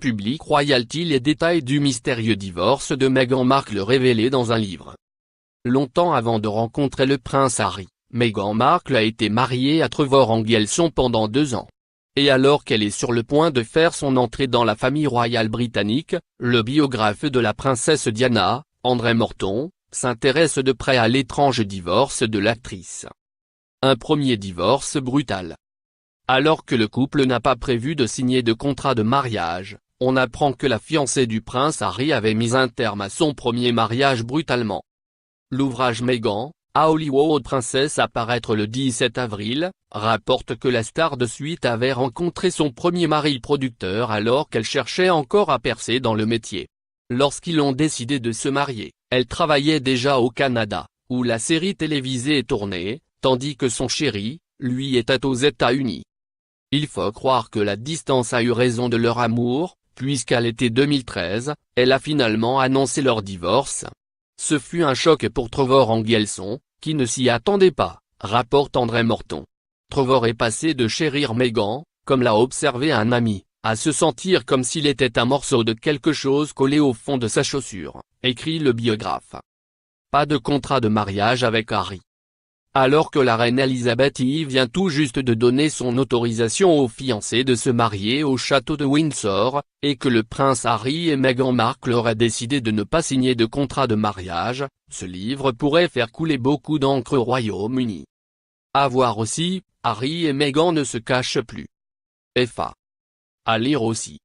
public royalty les détails du mystérieux divorce de Meghan Markle révélé dans un livre. Longtemps avant de rencontrer le prince Harry, Meghan Markle a été mariée à Trevor Engelson pendant 2 ans. Et alors qu'elle est sur le point de faire son entrée dans la famille royale britannique, le biographe de la princesse Diana, André Morton, s'intéresse de près à l'étrange divorce de l'actrice. Un premier divorce brutal. Alors que le couple n'a pas prévu de signer de contrat de mariage, on apprend que la fiancée du prince Harry avait mis un terme à son premier mariage brutalement. L'ouvrage Meghan, à Hollywood Princess à paraître le 17 avril, rapporte que la star de suite avait rencontré son premier mari producteur alors qu'elle cherchait encore à percer dans le métier. Lorsqu'ils ont décidé de se marier, elle travaillait déjà au Canada, où la série télévisée est tournée, tandis que son chéri, lui était aux États-Unis. Il faut croire que la distance a eu raison de leur amour, puisqu'à l'été 2013, elle a finalement annoncé leur divorce. Ce fut un choc pour Trevor Engelson, qui ne s'y attendait pas, rapporte André Morton. Trevor est passé de chérir Meghan, comme l'a observé un ami, à se sentir comme s'il était un morceau de quelque chose collé au fond de sa chaussure, écrit le biographe. Pas de contrat de mariage avec Harry. Alors que la reine Elisabeth y vient tout juste de donner son autorisation aux fiancés de se marier au château de Windsor, et que le prince Harry et Meghan Markle auraient décidé de ne pas signer de contrat de mariage, ce livre pourrait faire couler beaucoup d'encre au Royaume-Uni. À voir aussi, Harry et Meghan ne se cachent plus. FA. À lire aussi.